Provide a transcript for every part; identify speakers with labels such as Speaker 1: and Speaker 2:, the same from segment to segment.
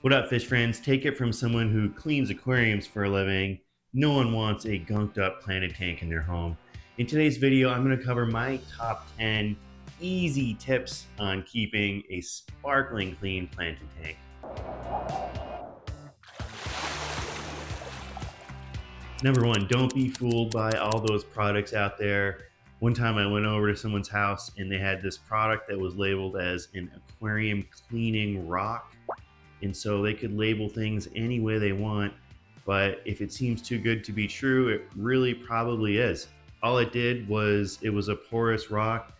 Speaker 1: What up, fish friends? Take it from someone who cleans aquariums for a living. No one wants a gunked up planted tank in their home. In today's video, I'm going to cover my top 10 easy tips on keeping a sparkling clean planted tank. Number one, don't be fooled by all those products out there. One time I went over to someone's house and they had this product that was labeled as an aquarium cleaning rock. And so they could label things any way they want. But if it seems too good to be true, it really probably is. All it did was it was a porous rock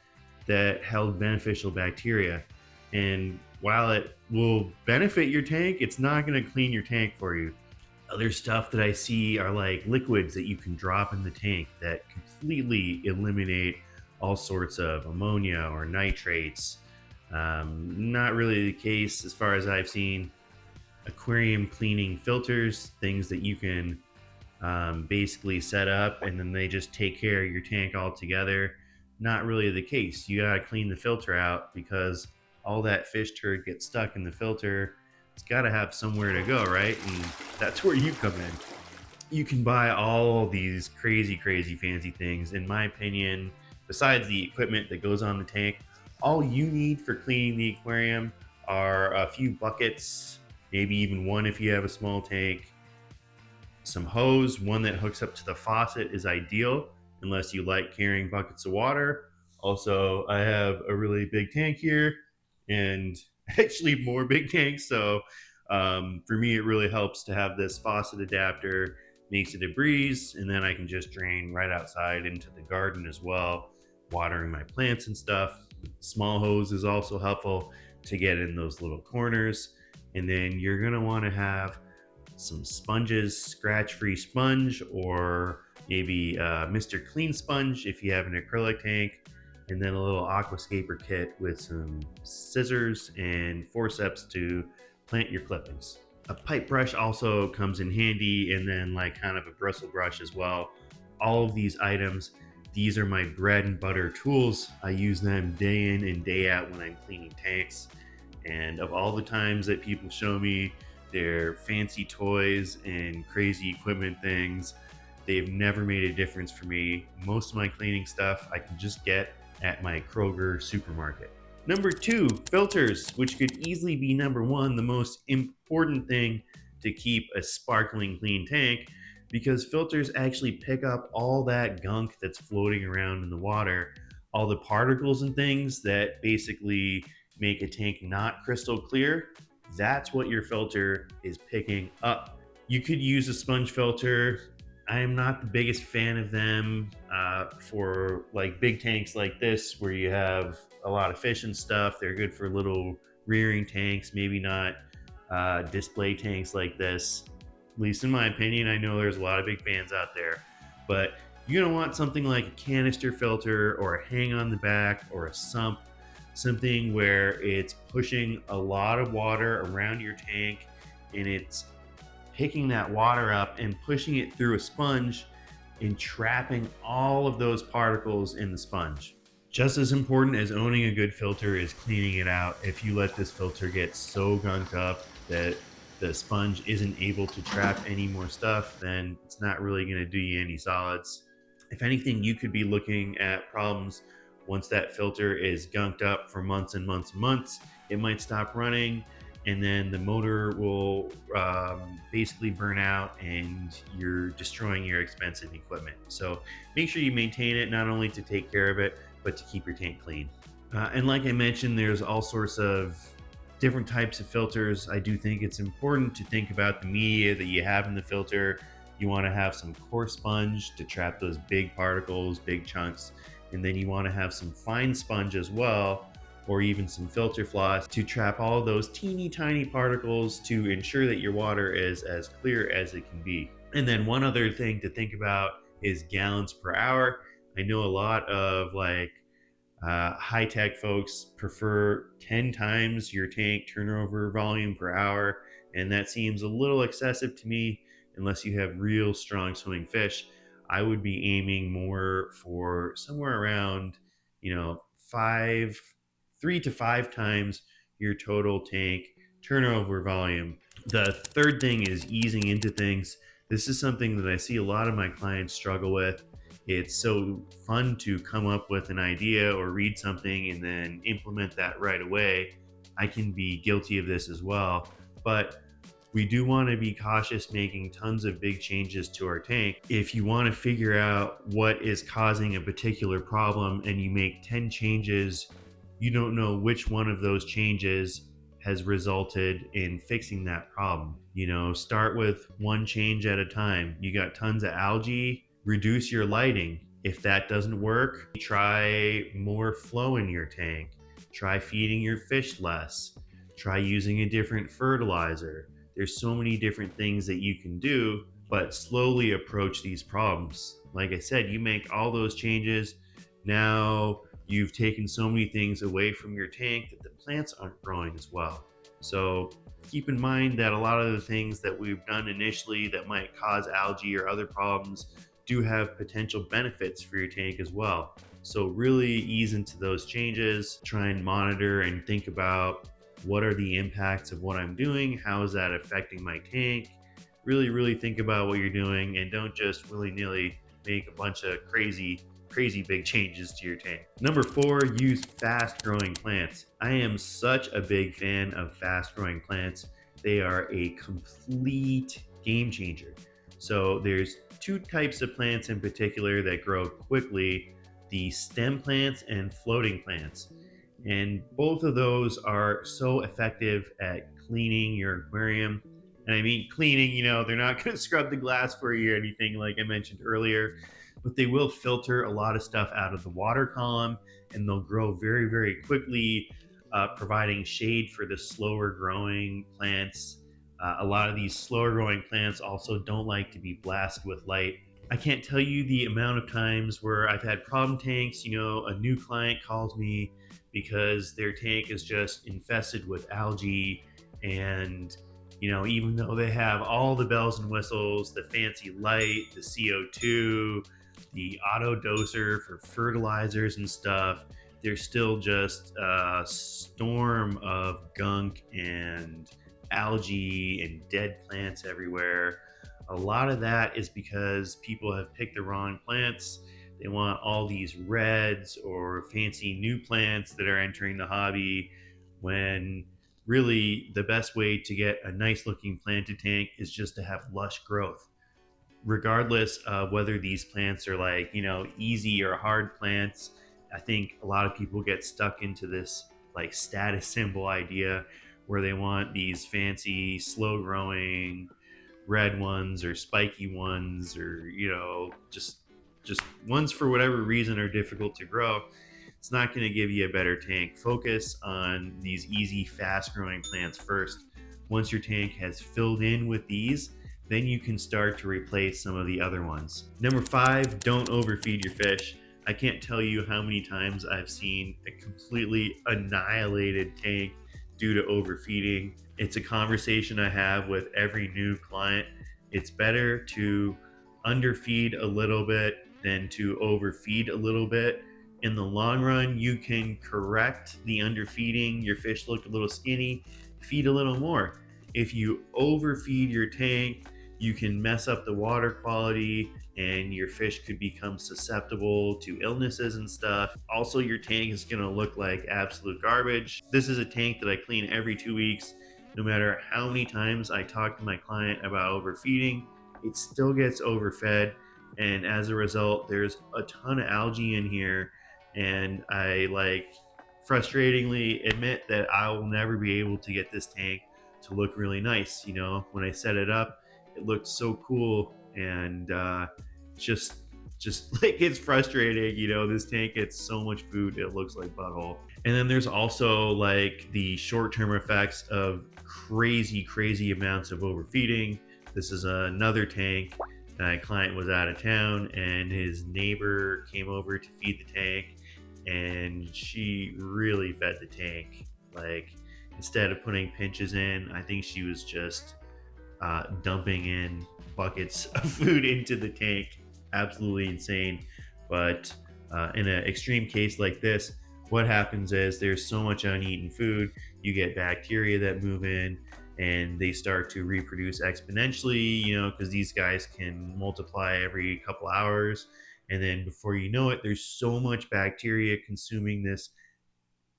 Speaker 1: that held beneficial bacteria. And while it will benefit your tank, it's not going to clean your tank for you. Other stuff that I see are like liquids that you can drop in the tank that completely eliminate all sorts of ammonia or nitrates. Not really the case as far as I've seen. Aquarium cleaning filters, things that you can basically set up and then they just take care of your tank altogether. Not really the case. You got to clean the filter out because all that fish turd gets stuck in the filter. It's got to have somewhere to go, right? And that's where you come in. You can buy all these crazy, crazy fancy things. In my opinion, besides the equipment that goes on the tank, all you need for cleaning the aquarium are a few buckets, maybe even one if you have a small tank, some hose. One that hooks up to the faucet is ideal unless you like carrying buckets of water. Also, I have a really big tank here and actually more big tanks. So for me, it really helps to have this faucet adapter. Makes it a breeze, and then I can just drain right outside into the garden as well, watering my plants and stuff. Small hose is also helpful to get in those little corners. And then you're going to want to have some sponges, scratch-free sponge, or maybe Mr. Clean Sponge if you have an acrylic tank, and then a little aquascaper kit with some scissors and forceps to plant your clippings. A pipe brush also comes in handy, and then like kind of a bristle brush as well. All of these items, these are my bread and butter tools. I use them day in and day out when I'm cleaning tanks. And of all the times that people show me their fancy toys and crazy equipment things, they've never made a difference for me. Most of my cleaning stuff I can just get at my Kroger supermarket. Number two, filters, which could easily be number one, the most important thing to keep a sparkling clean tank, because filters actually pick up all that gunk that's floating around in the water, all the particles and things that basically make a tank not crystal clear. That's what your filter is picking up. You could use a sponge filter. I am not the biggest fan of them for like big tanks like this where you have a lot of fish and stuff. They're good for little rearing tanks, maybe not display tanks like this. At least in my opinion, I know there's a lot of big fans out there, but you're gonna want something like a canister filter or a hang on the back or a sump, something where it's pushing a lot of water around your tank and it's picking that water up and pushing it through a sponge and trapping all of those particles in the sponge. Just as important as owning a good filter is cleaning it out. If you let this filter get so gunked up that the sponge isn't able to trap any more stuff, then it's not really going to do you any solids. If anything, you could be looking at problems once that filter is gunked up for months and months and months. It might stop running, and then the motor will basically burn out and you're destroying your expensive equipment. So make sure you maintain it, not only to take care of it, but to keep your tank clean. And like I mentioned, there's all sorts of different types of filters. I do think it's important to think about the media that you have in the filter. You want to have some coarse sponge to trap those big particles, big chunks, and then you want to have some fine sponge as well, or even some filter floss to trap all those teeny tiny particles to ensure that your water is as clear as it can be. And then one other thing to think about is gallons per hour. I know a lot of like high-tech folks prefer 10 times your tank turnover volume per hour, and that seems a little excessive to me unless you have real strong swimming fish. I would be aiming more for somewhere around, 3 to 5 times your total tank turnover volume. The third thing is easing into things. This is something that I see a lot of my clients struggle with. It's so fun to come up with an idea or read something and then implement that right away. I can be guilty of this as well, but we do want to be cautious making tons of big changes to our tank. If you want to figure out what is causing a particular problem and you make 10 changes, you don't know which one of those changes has resulted in fixing that problem. Start with one change at a time. You got tons of algae, reduce your lighting. If that doesn't work, try more flow in your tank. Try feeding your fish less. Try using a different fertilizer. There's so many different things that you can do, but slowly approach these problems. Like I said, you make all those changes. Now you've taken so many things away from your tank that the plants aren't growing as well. So keep in mind that a lot of the things that we've done initially that might cause algae or other problems do have potential benefits for your tank as well. So really ease into those changes, try and monitor and think about what are the impacts of what I'm doing? How is that affecting my tank? Really think about what you're doing and don't just willy-nilly make a bunch of crazy big changes to your tank. Number 4, use fast growing plants. I am such a big fan of fast growing plants. They are a complete game changer. So there's 2 types of plants in particular that grow quickly: the stem plants and floating plants. And both of those are so effective at cleaning your aquarium. And I mean cleaning, they're not going to scrub the glass for you or anything like I mentioned earlier, but they will filter a lot of stuff out of the water column, and they'll grow very quickly, providing shade for the slower growing plants. A lot of these slower growing plants also don't like to be blasted with light. I can't tell you the amount of times where I've had problem tanks. A new client calls me because their tank is just infested with algae, and even though they have all the bells and whistles, the fancy light, the CO2, the auto doser for fertilizers and stuff, there's still just a storm of gunk and algae and dead plants everywhere. A lot of that is because people have picked the wrong plants. They want all these reds or fancy new plants that are entering the hobby, when really the best way to get a nice looking planted tank is just to have lush growth. Regardless of whether these plants are like, easy or hard plants, I think a lot of people get stuck into this like status symbol idea where they want these fancy, slow growing red ones or spiky ones, or just ones for whatever reason are difficult to grow. It's not going to give you a better tank. Focus on these easy, fast growing plants first. Once your tank has filled in with these, then you can start to replace some of the other ones. Number 5, don't overfeed your fish. I can't tell you how many times I've seen a completely annihilated tank due to overfeeding. It's a conversation I have with every new client. It's better to underfeed a little bit than to overfeed a little bit. In the long run, you can correct the underfeeding. Your fish looked a little skinny, feed a little more. If you overfeed your tank, you can mess up the water quality and your fish could become susceptible to illnesses and stuff. Also, your tank is going to look like absolute garbage. This is a tank that I clean every 2 weeks. No matter how many times I talk to my client about overfeeding, it still gets overfed. And as a result, there's a ton of algae in here. And I frustratingly admit that I will never be able to get this tank to look really nice. When I set it up, it looked so cool, and just like it's frustrating. This tank gets so much food it looks like butthole. And then there's also like the short-term effects of crazy amounts of overfeeding. This is another tank. My client was out of town and his neighbor came over to feed the tank, and she really fed the tank. Like, instead of putting pinches in, I think she was just dumping in buckets of food into the tank. Absolutely insane. But in an extreme case like this, What happens is there's so much uneaten food, you get bacteria that move in and they start to reproduce exponentially, because these guys can multiply every couple hours. And then before you know it, there's so much bacteria consuming this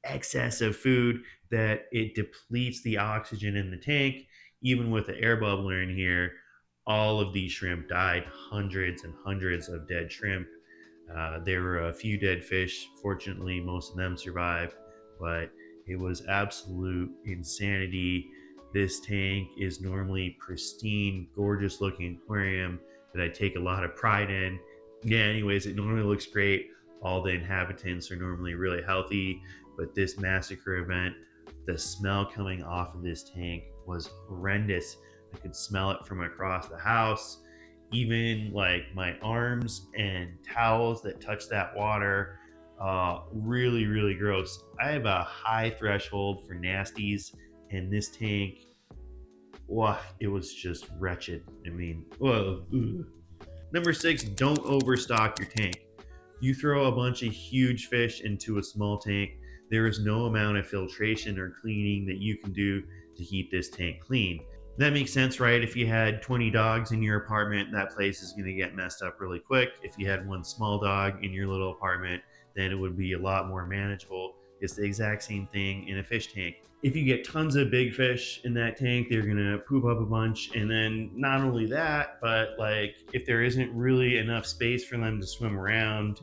Speaker 1: excess of food that it depletes the oxygen in the tank. Even with the air bubbler in here, all of these shrimp died, hundreds and hundreds of dead shrimp. There were a few dead fish. Fortunately, most of them survived, but it was absolute insanity. This tank is normally pristine, gorgeous looking aquarium that I take a lot of pride in. Yeah, anyways, it normally looks great. All the inhabitants are normally really healthy, but this massacre event, the smell coming off of this tank was horrendous. I could smell it from across the house. Even like my arms and towels that touch that water, really, really gross. I have a high threshold for nasties, and this tank, wow, it was just wretched. I mean, whoa. Ugh. Number six, don't overstock your tank. You throw a bunch of huge fish into a small tank, there is no amount of filtration or cleaning that you can do to keep this tank clean. That makes sense, right? If you had 20 dogs in your apartment, that place is going to get messed up really quick. If you had one small dog in your little apartment, then it would be a lot more manageable. It's the exact same thing in a fish tank. If you get tons of big fish in that tank, they're gonna poop up a bunch. And then not only that, but like if there isn't really enough space for them to swim around,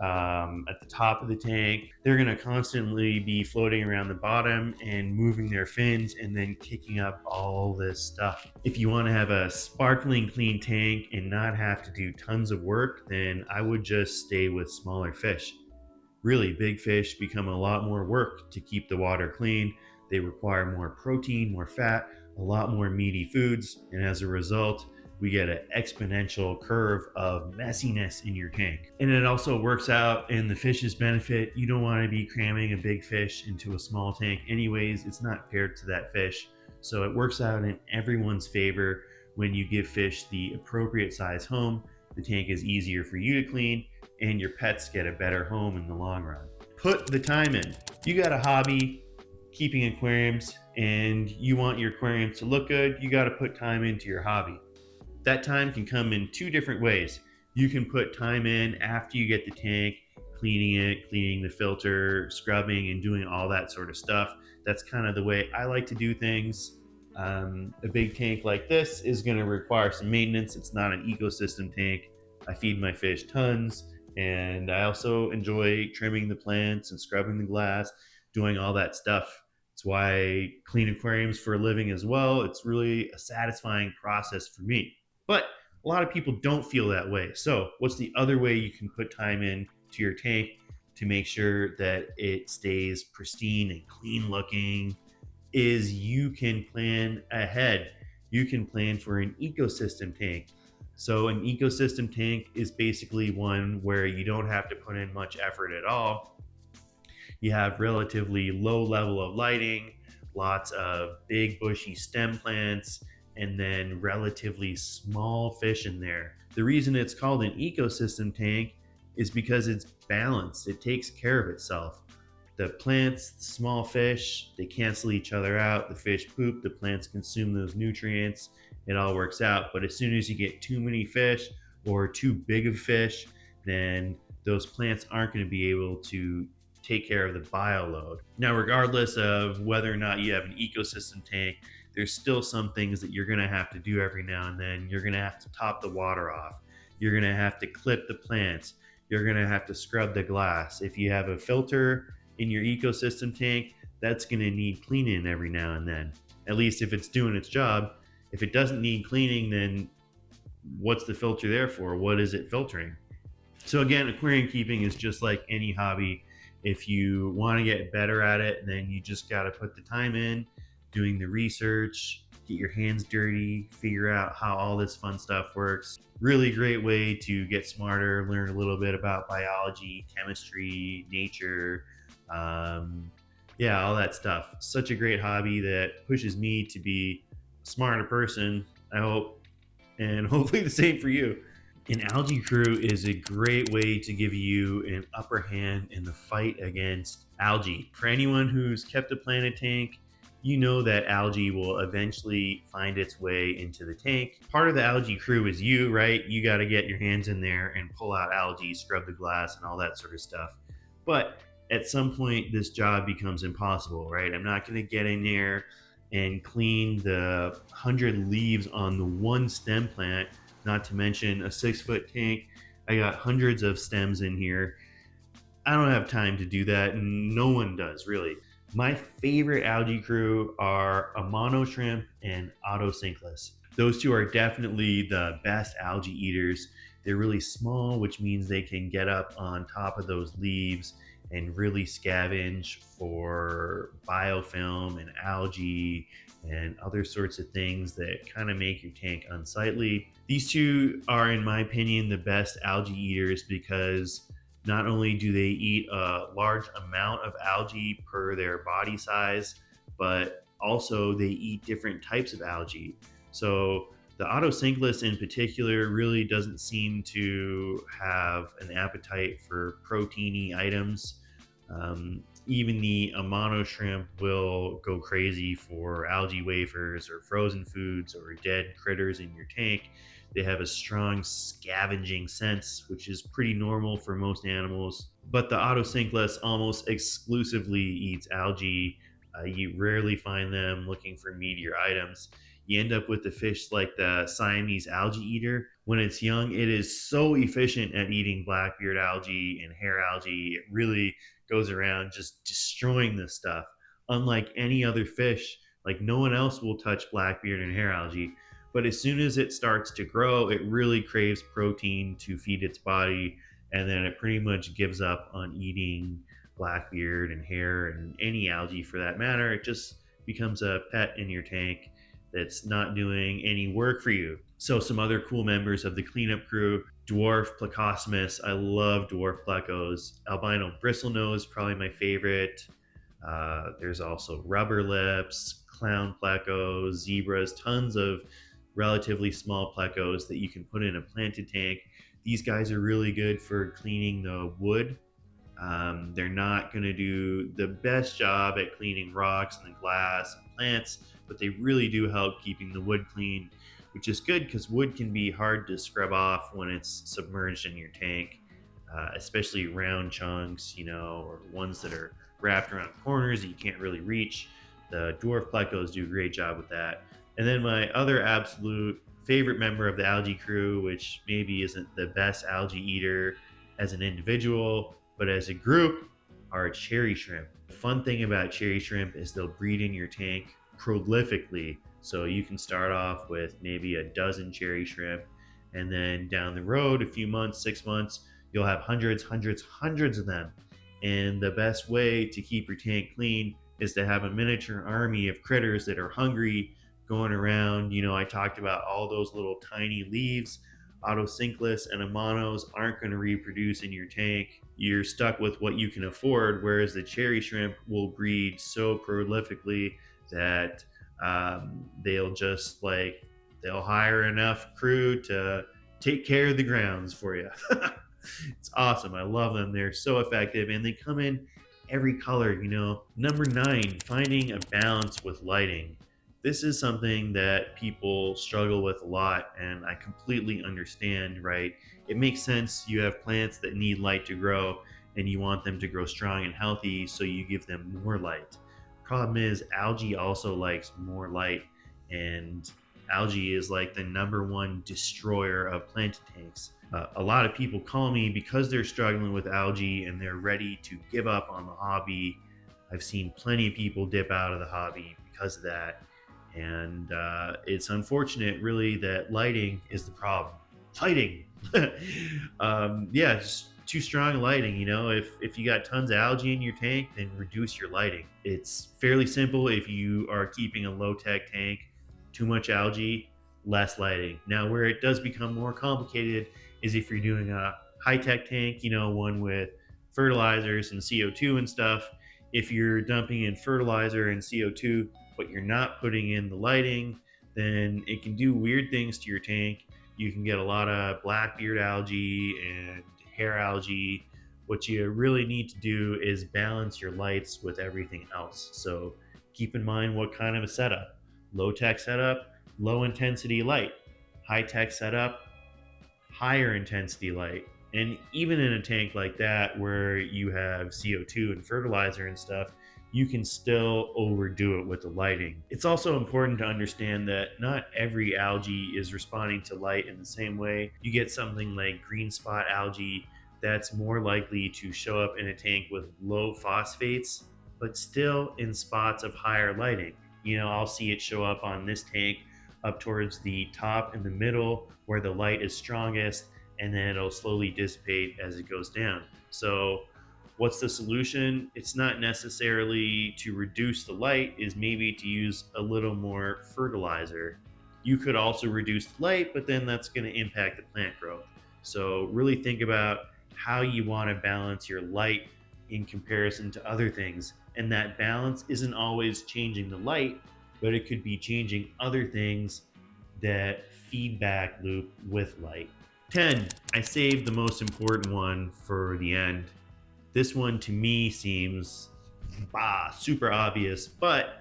Speaker 1: at the top of the tank, they're going to constantly be floating around the bottom and moving their fins and then kicking up all this stuff. If you want to have a sparkling clean tank and not have to do tons of work, then I would just stay with smaller fish. Really, big fish become a lot more work to keep the water clean. They require more protein, more fat, a lot more meaty foods, and as a result, we get an exponential curve of messiness in your tank. And it also works out in the fish's benefit. You don't want to be cramming a big fish into a small tank, anyways. It's not fair to that fish. So it works out in everyone's favor when you give fish the appropriate size home. The tank is easier for you to clean, and your pets get a better home in the long run. Put the time in. You got a hobby keeping aquariums and you want your aquarium to look good, you got to put time into your hobby. That time can come in two different ways. You can put time in after you get the tank, cleaning it, cleaning the filter, scrubbing, and doing all that sort of stuff. That's kind of the way I like to do things. A big tank like this is going to require some maintenance. It's not an ecosystem tank. I feed my fish tons, and I also enjoy trimming the plants and scrubbing the glass, doing all that stuff. It's why I clean aquariums for a living as well. It's really a satisfying process for me. But a lot of people don't feel that way. So, what's the other way you can put time in to your tank to make sure that it stays pristine and clean looking? Is you can plan ahead. You can plan for an ecosystem tank. So, an ecosystem tank is basically one where you don't have to put in much effort at all. You have relatively low level of lighting, lots of big bushy stem plants, and then relatively small fish in there. The reason it's called an ecosystem tank is because it's balanced. It takes care of itself. The plants, the small fish, they cancel each other out. The fish poop, the plants consume those nutrients. It all works out. But as soon as you get too many fish or too big of fish, then those plants aren't going to be able to take care of the bio load. Now, regardless of whether or not you have an ecosystem tank, there's still some things that you're going to have to do every now and then. You're going to have to top the water off. You're going to have to clip the plants. You're going to have to scrub the glass. If you have a filter in your ecosystem tank, that's going to need cleaning every now and then, at least if it's doing its job. If it doesn't need cleaning, then what's the filter there for? What is it filtering? So again, aquarium keeping is just like any hobby. If you want to get better at it, then you just got to put the time in, doing the research, get your hands dirty, figure out how all this fun stuff works. Really great way to get smarter, learn a little bit about biology, chemistry, nature, yeah, all that stuff. Such a great hobby that pushes me to be a smarter person, I hope, and hopefully the same for you. An algae crew is a great way to give you an upper hand in the fight against algae. For anyone who's kept a planted tank, you know that algae will eventually find its way into the tank. Part of the algae crew is you, right? You got to get your hands in there and pull out algae, scrub the glass, and all that sort of stuff. But at some point, this job becomes impossible, right? I'm not going to get in there and clean the 100 leaves on the one stem plant, not to mention a 6 foot tank. I got hundreds of stems in here. I don't have time to do that, and no one does really. My favorite algae crew are a mono shrimp and autosynclus. Those two are definitely the best algae eaters. They're really small, which means they can get up on top of those leaves and really scavenge for biofilm and algae and other sorts of things that kind of make your tank unsightly. These two are, in my opinion, the best algae eaters because not only do they eat a large amount of algae per their body size, but also they eat different types of algae. So the autosynclus in particular really doesn't seem to have an appetite for proteiny items. Even the Amano shrimp will go crazy for algae wafers or frozen foods or dead critters in your tank. They have a strong scavenging sense, which is pretty normal for most animals. But the autosynclus almost exclusively eats algae. You rarely find them looking for meatier items. You end up with the fish like the Siamese algae eater. When it's young, it is so efficient at eating blackbeard algae and hair algae. It really goes around just destroying this stuff. Unlike any other fish, like no one else will touch blackbeard and hair algae. But as soon as it starts to grow, it really craves protein to feed its body, and then it pretty much gives up on eating blackbeard and hair and any algae for that matter. It just becomes a pet in your tank that's not doing any work for you. So some other cool members of the cleanup crew: dwarf plecostomus. I love dwarf plecos. Albino bristlenose, probably my favorite. There's also rubber lips, clown plecos, zebras, tons of relatively small plecos that you can put in a planted tank. These guys are really good for cleaning the wood. They're not going to do the best job at cleaning rocks and the glass and plants, but they really do help keeping the wood clean, which is good because wood can be hard to scrub off when it's submerged in your tank, especially round chunks, or ones that are wrapped around corners that you can't really reach. The dwarf plecos do a great job with that. And then my other absolute favorite member of the algae crew, which maybe isn't the best algae eater as an individual, but as a group, are cherry shrimp. The fun thing about cherry shrimp is they'll breed in your tank prolifically. So you can start off with maybe a dozen cherry shrimp, and then down the road, a few months, 6 months, you'll have hundreds, hundreds, hundreds of them. And the best way to keep your tank clean is to have a miniature army of critters that are hungry going around. I talked about all those little tiny leaves. Autosynclus and Amanos aren't going to reproduce in your tank. You're stuck with what you can afford, whereas the cherry shrimp will breed so prolifically that they'll hire enough crew to take care of the grounds for you. It's awesome. I love them. They're so effective, and they come in every color. Number 9, finding a balance with lighting. This is something that people struggle with a lot, and I completely understand, right? It makes sense. You have plants that need light to grow, and you want them to grow strong and healthy, so you give them more light. Problem is, algae also likes more light, and algae is like the number one destroyer of planted tanks. A lot of people call me because they're struggling with algae and they're ready to give up on the hobby. I've seen plenty of people dip out of the hobby because of that. And it's unfortunate, really, that lighting is the problem. Lighting! Yeah, just too strong lighting. If you got tons of algae in your tank, then reduce your lighting. It's fairly simple if you are keeping a low tech tank. Too much algae, less lighting. Now, where it does become more complicated is if you're doing a high tech tank, one with fertilizers and CO2 and stuff. If you're dumping in fertilizer and CO2, but you're not putting in the lighting, then it can do weird things to your tank. You can get a lot of blackbeard algae and hair algae. What you really need to do is balance your lights with everything else. So keep in mind what kind of a setup. Low tech setup, low intensity light. High tech setup, higher intensity light. And even in a tank like that, where you have CO2 and fertilizer and stuff, you can still overdo it with the lighting. It's also important to understand that not every algae is responding to light in the same way. You get something like green spot algae that's more likely to show up in a tank with low phosphates, but still in spots of higher lighting. I'll see it show up on this tank up towards the top and the middle where the light is strongest, and then it'll slowly dissipate as it goes down. So, what's the solution? It's not necessarily to reduce the light, is maybe to use a little more fertilizer. You could also reduce the light, but then that's going to impact the plant growth. So, really think about how you want to balance your light in comparison to other things. And that balance isn't always changing the light, but it could be changing other things that feedback loop with light. 10. I saved the most important one for the end. This one to me seems super obvious, but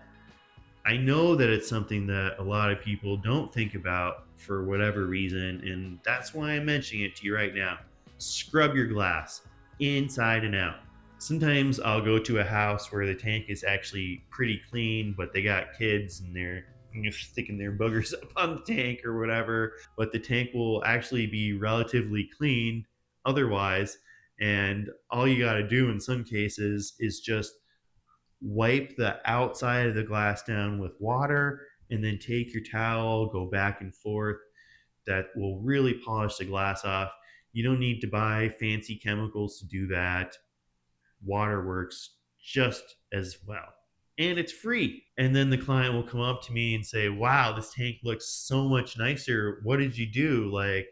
Speaker 1: I know that it's something that a lot of people don't think about for whatever reason, and that's why I'm mentioning it to you right now. Scrub your glass inside and out. Sometimes I'll go to a house where the tank is actually pretty clean, but they got kids and they're sticking their boogers up on the tank or whatever, but the tank will actually be relatively clean otherwise. And all you got to do in some cases is just wipe the outside of the glass down with water and then take your towel, go back and forth. That will really polish the glass off. You don't need to buy fancy chemicals to do that. Water works just as well. And it's free. And then the client will come up to me and say, "Wow, this tank looks so much nicer. What did you do? Like,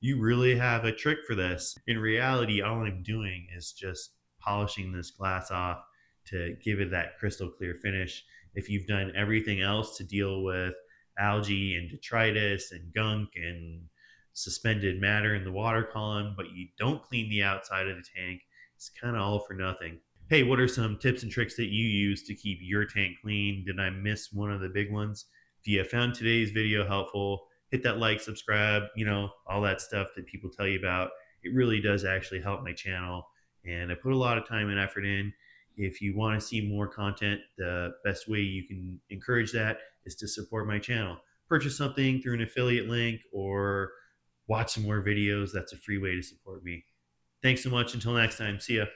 Speaker 1: you really have a trick for this." In reality, all I'm doing is just polishing this glass off to give it that crystal clear finish. If you've done everything else to deal with algae and detritus and gunk and suspended matter in the water column, but you don't clean the outside of the tank, it's kind of all for nothing. Hey, what are some tips and tricks that you use to keep your tank clean? Did I miss one of the big ones? If you have found today's video helpful, hit that like, subscribe, all that stuff that people tell you about. It really does actually help my channel. And I put a lot of time and effort in. If you want to see more content, the best way you can encourage that is to support my channel. Purchase something through an affiliate link or watch some more videos. That's a free way to support me. Thanks so much. Until next time. See ya.